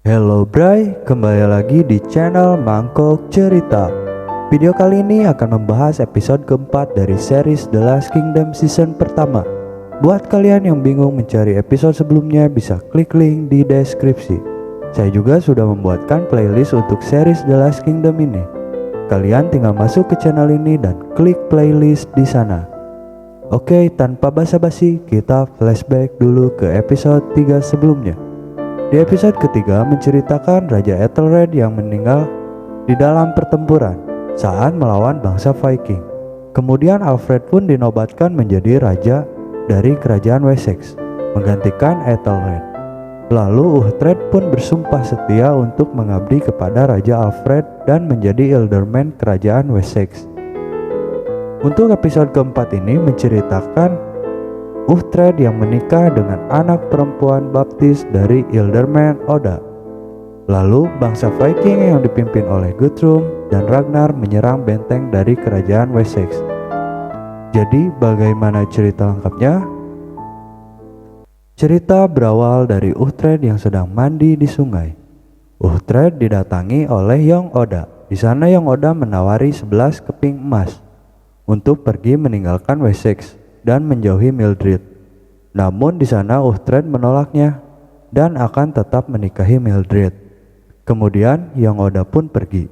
Hello Bray, kembali lagi di channel Mangkok Cerita. Video kali ini akan membahas episode keempat dari series The Last Kingdom season pertama. Buat kalian yang bingung mencari episode sebelumnya, bisa klik link di deskripsi. Saya juga sudah membuatkan playlist untuk series The Last Kingdom ini. Kalian tinggal masuk ke channel ini dan klik playlist di sana. Oke, tanpa basa-basi, kita flashback dulu ke episode 3 sebelumnya. Di episode ketiga menceritakan Raja Ethelred yang meninggal di dalam pertempuran saat melawan bangsa Viking. Kemudian Alfred pun dinobatkan menjadi raja dari kerajaan Wessex, menggantikan Ethelred. Lalu Uhtred pun bersumpah setia untuk mengabdi kepada Raja Alfred dan menjadi Ealdorman kerajaan Wessex. Untuk episode keempat ini menceritakan Uhtred yang menikah dengan anak perempuan baptis dari Ealdorman Oda. Lalu bangsa Viking yang dipimpin oleh Guthrum dan Ragnar menyerang benteng dari kerajaan Wessex. Jadi bagaimana cerita lengkapnya? Cerita berawal dari Uhtred yang sedang mandi di sungai. Uhtred didatangi oleh Young Oda. Di sana Young Oda menawari 11 keping emas untuk pergi meninggalkan Wessex dan menjauhi Mildred. Namun di sana Uhtred menolaknya dan akan tetap menikahi Mildred. Kemudian Young Oda pun pergi.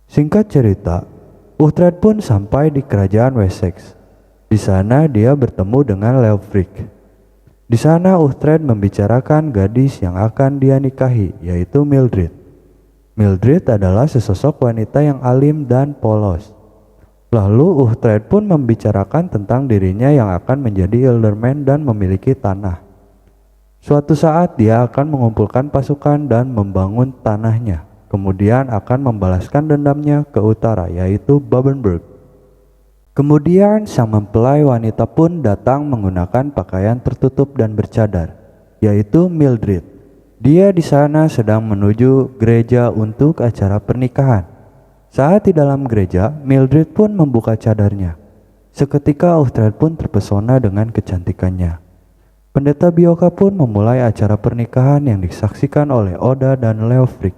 Singkat cerita, Uhtred pun sampai di kerajaan Wessex. Di sana dia bertemu dengan Leofric. Di sana Uhtred membicarakan gadis yang akan dia nikahi, yaitu Mildred. Mildred adalah sesosok wanita yang alim dan polos. Lalu Uhtred pun membicarakan tentang dirinya yang akan menjadi Ealdorman dan memiliki tanah. Suatu saat dia akan mengumpulkan pasukan dan membangun tanahnya, kemudian akan membalaskan dendamnya ke utara, yaitu Babenberg. Kemudian sang mempelai wanita pun datang menggunakan pakaian tertutup dan bercadar, yaitu Mildred. Dia di sana sedang menuju gereja untuk acara pernikahan. Saat di dalam gereja, Mildred pun membuka cadarnya. Seketika Uhtred pun terpesona dengan kecantikannya. Pendeta Bioka pun memulai acara pernikahan yang disaksikan oleh Oda dan Leofric.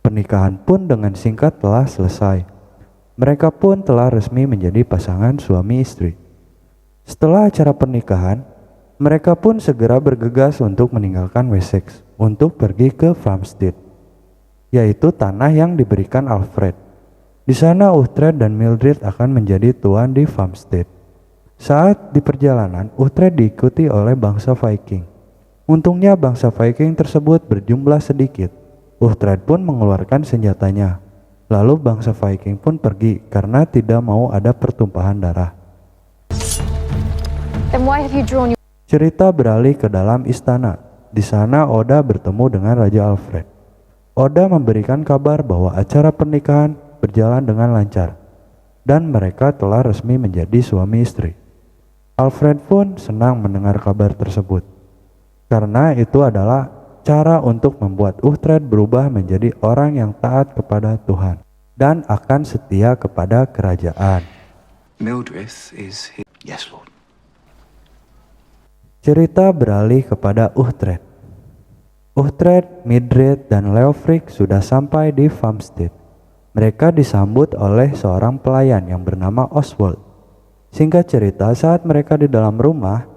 Pernikahan pun dengan singkat telah selesai. Mereka pun telah resmi menjadi pasangan suami istri. Setelah acara pernikahan, mereka pun segera bergegas untuk meninggalkan Wessex untuk pergi ke Framstead, yaitu tanah yang diberikan Alfred. Di sana Uhtred dan Mildred akan menjadi tuan di Framstead. Saat di perjalanan, Uhtred diikuti oleh bangsa Viking. Untungnya bangsa Viking tersebut berjumlah sedikit. Uhtred pun mengeluarkan senjatanya. Lalu bangsa Viking pun pergi karena tidak mau ada pertumpahan darah. Cerita beralih ke dalam istana. Di sana Oda bertemu dengan Raja Alfred. Oda memberikan kabar bahwa acara pernikahan berjalan dengan lancar dan mereka telah resmi menjadi suami istri. Alfred pun senang mendengar kabar tersebut karena itu adalah cara untuk membuat Uhtred berubah menjadi orang yang taat kepada Tuhan dan akan setia kepada kerajaan. Mildred is here. Yes, Lord. Cerita beralih kepada Uhtred. Uhtred, Mildred, dan Leofric sudah sampai di Framstead. Mereka disambut oleh seorang pelayan yang bernama Oswald. Singkat cerita, saat mereka di dalam rumah,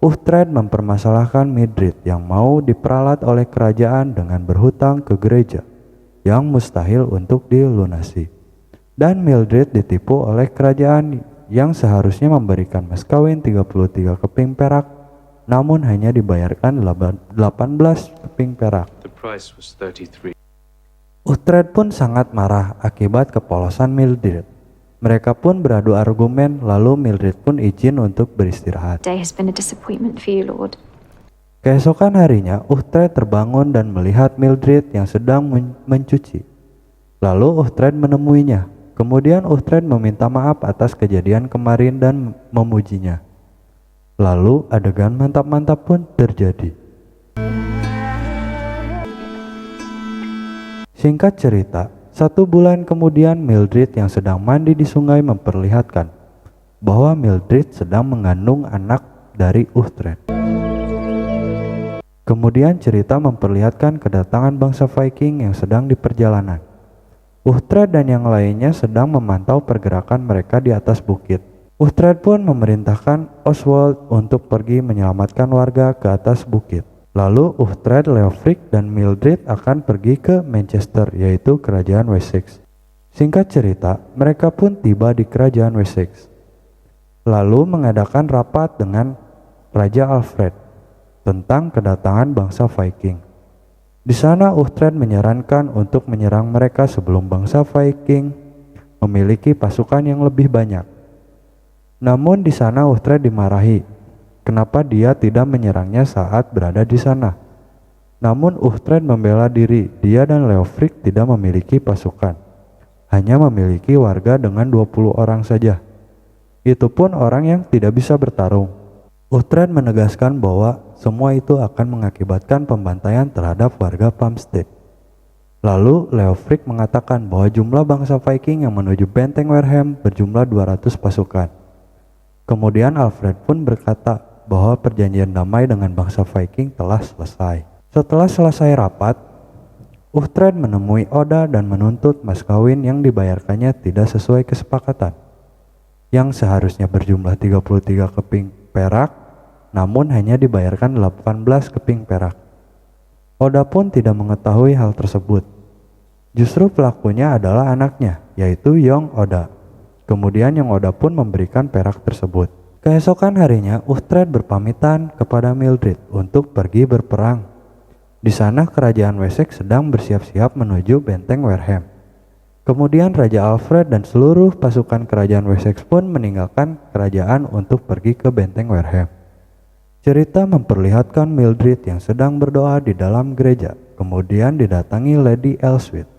Uhtred mempermasalahkan Mildred yang mau diperalat oleh kerajaan dengan berhutang ke gereja yang mustahil untuk dilunasi. Dan Mildred ditipu oleh kerajaan yang seharusnya memberikan mas kawin 33 keping perak, namun hanya dibayarkan 18 keping perak. The price was 33. Uhtred pun sangat marah akibat kepolosan Mildred. Mereka pun beradu argumen, lalu Mildred pun izin untuk beristirahat. Day has been a disappointment for you, Lord. Keesokan harinya, Uhtred terbangun dan melihat Mildred yang sedang mencuci. Lalu Uhtred menemuinya. Kemudian Uhtred meminta maaf atas kejadian kemarin dan memujinya. Lalu adegan mantap-mantap pun terjadi. Singkat cerita, 1 bulan kemudian Mildred yang sedang mandi di sungai memperlihatkan bahwa Mildred sedang mengandung anak dari Uhtred. Kemudian cerita memperlihatkan kedatangan bangsa Viking yang sedang di perjalanan. Uhtred dan yang lainnya sedang memantau pergerakan mereka di atas bukit. Uhtred pun memerintahkan Oswald untuk pergi menyelamatkan warga ke atas bukit. Lalu Uhtred, Leofric, dan Mildred akan pergi ke Manchester, yaitu kerajaan Wessex. Singkat cerita, mereka pun tiba di kerajaan Wessex. Lalu mengadakan rapat dengan Raja Alfred tentang kedatangan bangsa Viking. Di sana Uhtred menyarankan untuk menyerang mereka sebelum bangsa Viking memiliki pasukan yang lebih banyak. Namun di sana Uhtred dimarahi. Kenapa dia tidak menyerangnya saat berada di sana? Namun Uhtred membela diri, dia dan Leofric tidak memiliki pasukan. Hanya memiliki warga dengan 20 orang saja. Itu pun orang yang tidak bisa bertarung. Uhtred menegaskan bahwa semua itu akan mengakibatkan pembantaian terhadap warga Plumstead. Lalu Leofric mengatakan bahwa jumlah bangsa Viking yang menuju benteng Wareham berjumlah 200 pasukan. Kemudian Alfred pun berkata bahwa perjanjian damai dengan bangsa Viking telah selesai. Setelah selesai rapat, Uhtred menemui Oda dan menuntut mas kawin yang dibayarkannya tidak sesuai kesepakatan, yang seharusnya berjumlah 33 keping perak, namun hanya dibayarkan 18 keping perak. Oda pun tidak mengetahui hal tersebut. Justru pelakunya adalah anaknya, yaitu Yong Oda. Kemudian Yong Oda pun memberikan perak tersebut. Keesokan harinya, Uhtred berpamitan kepada Mildred untuk pergi berperang. Di sana kerajaan Wessex sedang bersiap-siap menuju benteng Wareham. Kemudian Raja Alfred dan seluruh pasukan kerajaan Wessex pun meninggalkan kerajaan untuk pergi ke benteng Wareham. Cerita memperlihatkan Mildred yang sedang berdoa di dalam gereja, kemudian didatangi Lady Elswit.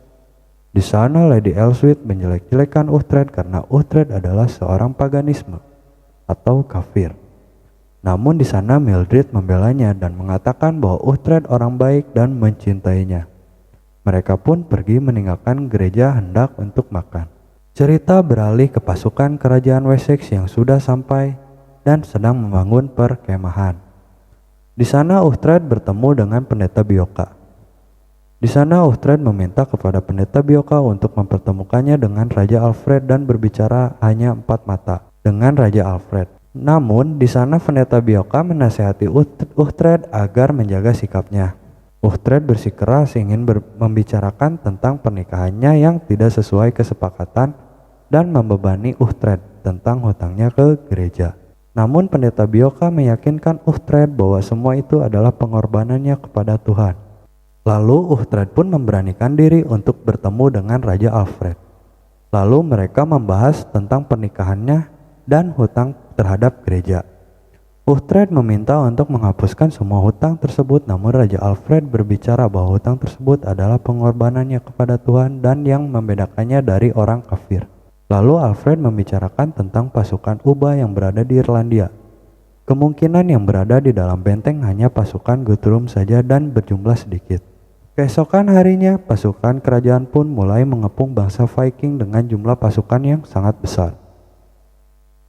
Di sana Lady Elswit menjelek-jelekan Uhtred karena Uhtred adalah seorang paganisme atau kafir. Namun di sana Mildred membelanya dan mengatakan bahwa Uhtred orang baik dan mencintainya. Mereka pun pergi meninggalkan gereja hendak untuk makan. Cerita beralih ke pasukan kerajaan Wessex yang sudah sampai dan sedang membangun perkemahan. Di sana Uhtred bertemu dengan pendeta Bioka. Di sana Uhtred meminta kepada pendeta Bioka untuk mempertemukannya dengan Raja Alfred dan berbicara hanya 4 mata dengan Raja Alfred. Namun di sana pendeta Bioka menasihati Uhtred agar menjaga sikapnya. Uhtred bersikeras ingin membicarakan tentang pernikahannya yang tidak sesuai kesepakatan dan membebani Uhtred tentang hutangnya ke gereja. Namun pendeta Bioka meyakinkan Uhtred bahwa semua itu adalah pengorbanannya kepada Tuhan. Lalu Uhtred pun memberanikan diri untuk bertemu dengan Raja Alfred. Lalu mereka membahas tentang pernikahannya dan hutang terhadap gereja. Uhtred meminta untuk menghapuskan semua hutang tersebut, namun Raja Alfred berbicara bahwa hutang tersebut adalah pengorbanannya kepada Tuhan dan yang membedakannya dari orang kafir. Lalu Alfred membicarakan tentang pasukan Ubah yang berada di Irlandia. Kemungkinan yang berada di dalam benteng hanya pasukan Guthrum saja dan berjumlah sedikit. Keesokan harinya, pasukan kerajaan pun mulai mengepung bangsa Viking dengan jumlah pasukan yang sangat besar.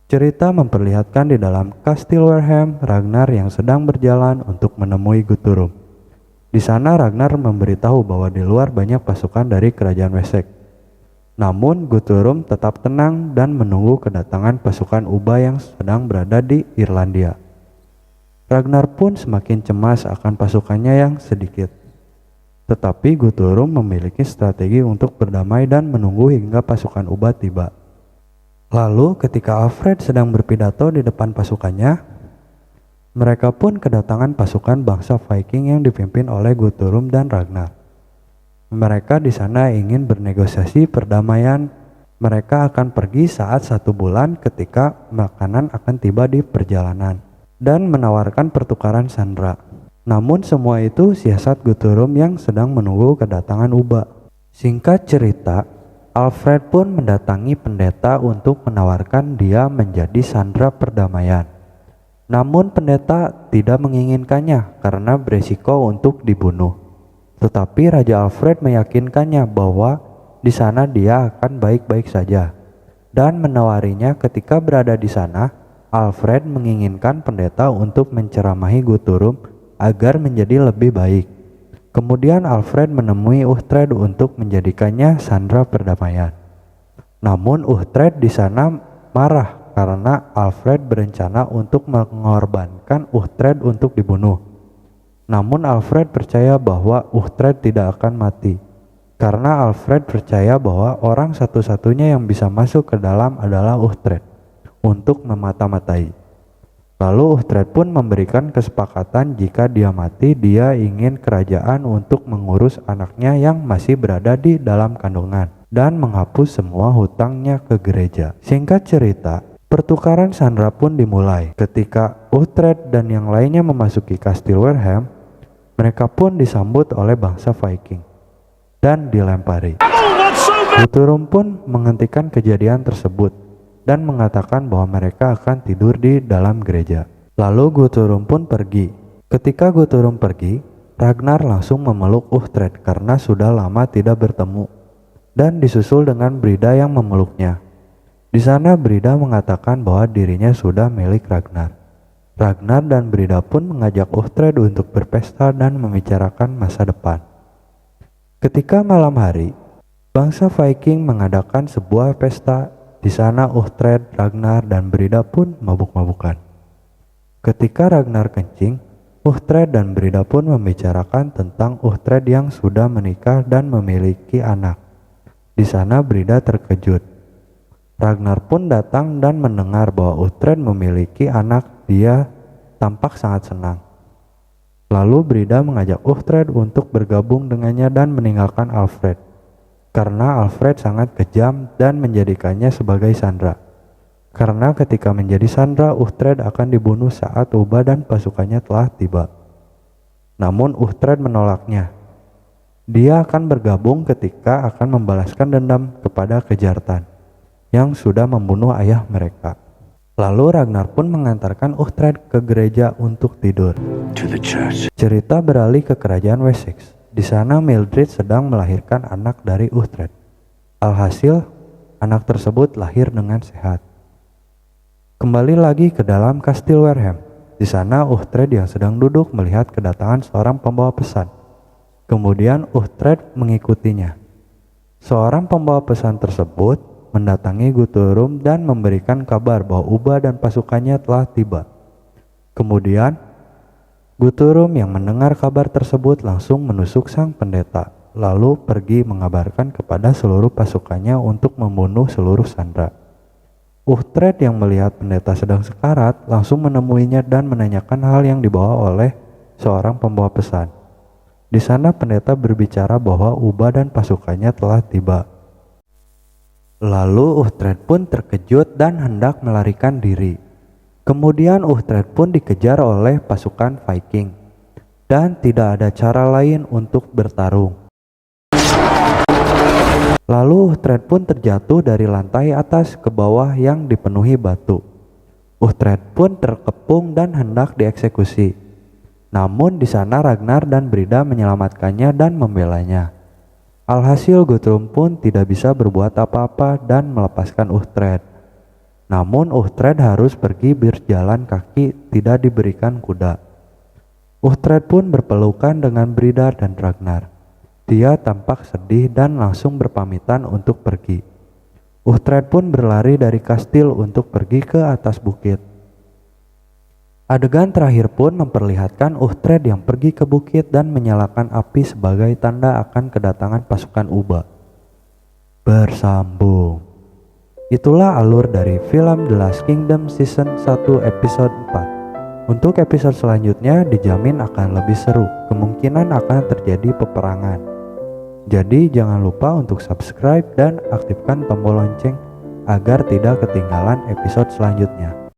Cerita memperlihatkan di dalam Kastil Wareham, Ragnar yang sedang berjalan untuk menemui Guthrum. Di sana Ragnar memberitahu bahwa di luar banyak pasukan dari kerajaan Wessex. Namun Guthrum tetap tenang dan menunggu kedatangan pasukan Ubah yang sedang berada di Irlandia. Ragnar pun semakin cemas akan pasukannya yang sedikit. Tetapi Guthrum memiliki strategi untuk berdamai dan menunggu hingga pasukan Ubah tiba. Lalu ketika Alfred sedang berpidato di depan pasukannya, mereka pun kedatangan pasukan bangsa Viking yang dipimpin oleh Guthrum dan Ragnar. Mereka di sana ingin bernegosiasi perdamaian. Mereka akan pergi saat 1 bulan ketika makanan akan tiba di perjalanan dan menawarkan pertukaran sandera. Namun semua itu siasat Guthrum yang sedang menunggu kedatangan Ubah. Singkat cerita, Alfred pun mendatangi pendeta untuk menawarkan dia menjadi sandera perdamaian. Namun pendeta tidak menginginkannya karena beresiko untuk dibunuh. Tetapi Raja Alfred meyakinkannya bahwa di sana dia akan baik-baik saja dan menawarinya. Ketika berada di sana, Alfred menginginkan pendeta untuk menceramahi Guthrum agar menjadi lebih baik. Kemudian Alfred menemui Uhtred untuk menjadikannya sandera perdamaian. Namun Uhtred di sana marah karena Alfred berencana untuk mengorbankan Uhtred untuk dibunuh. Namun Alfred percaya bahwa Uhtred tidak akan mati, karena Alfred percaya bahwa orang satu-satunya yang bisa masuk ke dalam adalah Uhtred untuk memata-matai. Lalu Uhtred pun memberikan kesepakatan jika dia mati, dia ingin kerajaan untuk mengurus anaknya yang masih berada di dalam kandungan dan menghapus semua hutangnya ke gereja. Singkat cerita, pertukaran sandera pun dimulai. Ketika Uhtred dan yang lainnya memasuki Kastil Wareham, mereka pun disambut oleh bangsa Viking dan dilempari. Guthrum pun menghentikan kejadian tersebut dan mengatakan bahwa mereka akan tidur di dalam gereja. Lalu Guthrum pun pergi. Ketika Guthrum pergi, Ragnar langsung memeluk Uhtred karena sudah lama tidak bertemu, dan disusul dengan Brida yang memeluknya. Di sana Brida mengatakan bahwa dirinya sudah milik Ragnar. Ragnar dan Brida pun mengajak Uhtred untuk berpesta dan membicarakan masa depan. Ketika malam hari, bangsa Viking mengadakan sebuah pesta. Di sana Uhtred, Ragnar, dan Brida pun mabuk-mabukan. Ketika Ragnar kencing, Uhtred dan Brida pun membicarakan tentang Uhtred yang sudah menikah dan memiliki anak. Di sana Brida terkejut. Ragnar pun datang dan mendengar bahwa Uhtred memiliki anak. Dia tampak sangat senang. Lalu Brida mengajak Uhtred untuk bergabung dengannya dan meninggalkan Alfred, karena Alfred sangat kejam dan menjadikannya sebagai sandera. Karena ketika menjadi sandera, Uhtred akan dibunuh saat Ubba dan pasukannya telah tiba. Namun Uhtred menolaknya. Dia akan bergabung ketika akan membalaskan dendam kepada Kejartan yang sudah membunuh ayah mereka. Lalu Ragnar pun mengantarkan Uhtred ke gereja untuk tidur. To the church. Cerita beralih ke kerajaan Wessex. Di sana Mildred sedang melahirkan anak dari Uhtred. Alhasil, anak tersebut lahir dengan sehat. Kembali lagi ke dalam Kastil Wareham. Di sana Uhtred yang sedang duduk melihat kedatangan seorang pembawa pesan. Kemudian Uhtred mengikutinya. Seorang pembawa pesan tersebut mendatangi Guthrum dan memberikan kabar bahwa Ubba dan pasukannya telah tiba. Kemudian Guthrum yang mendengar kabar tersebut langsung menusuk sang pendeta, lalu pergi mengabarkan kepada seluruh pasukannya untuk membunuh seluruh sandera. Uhtred yang melihat pendeta sedang sekarat langsung menemuinya dan menanyakan hal yang dibawa oleh seorang pembawa pesan. Di sana pendeta berbicara bahwa Ubba dan pasukannya telah tiba. Lalu Uhtred pun terkejut dan hendak melarikan diri. Kemudian Uhtred pun dikejar oleh pasukan Viking, dan tidak ada cara lain untuk bertarung. Lalu Uhtred pun terjatuh dari lantai atas ke bawah yang dipenuhi batu. Uhtred pun terkepung dan hendak dieksekusi. Namun di sana Ragnar dan Brida menyelamatkannya dan membelanya. Alhasil Guthrum pun tidak bisa berbuat apa-apa dan melepaskan Uhtred. Namun Uhtred harus pergi berjalan kaki, tidak diberikan kuda. Uhtred pun berpelukan dengan Brida dan Ragnar. Dia tampak sedih dan langsung berpamitan untuk pergi. Uhtred pun berlari dari kastil untuk pergi ke atas bukit. Adegan terakhir pun memperlihatkan Uhtred yang pergi ke bukit dan menyalakan api sebagai tanda akan kedatangan pasukan Ubba. Bersambung. Itulah alur dari film The Last Kingdom Season 1 episode 4. Untuk episode selanjutnya dijamin akan lebih seru, kemungkinan akan terjadi peperangan. Jadi jangan lupa untuk subscribe dan aktifkan tombol lonceng agar tidak ketinggalan episode selanjutnya.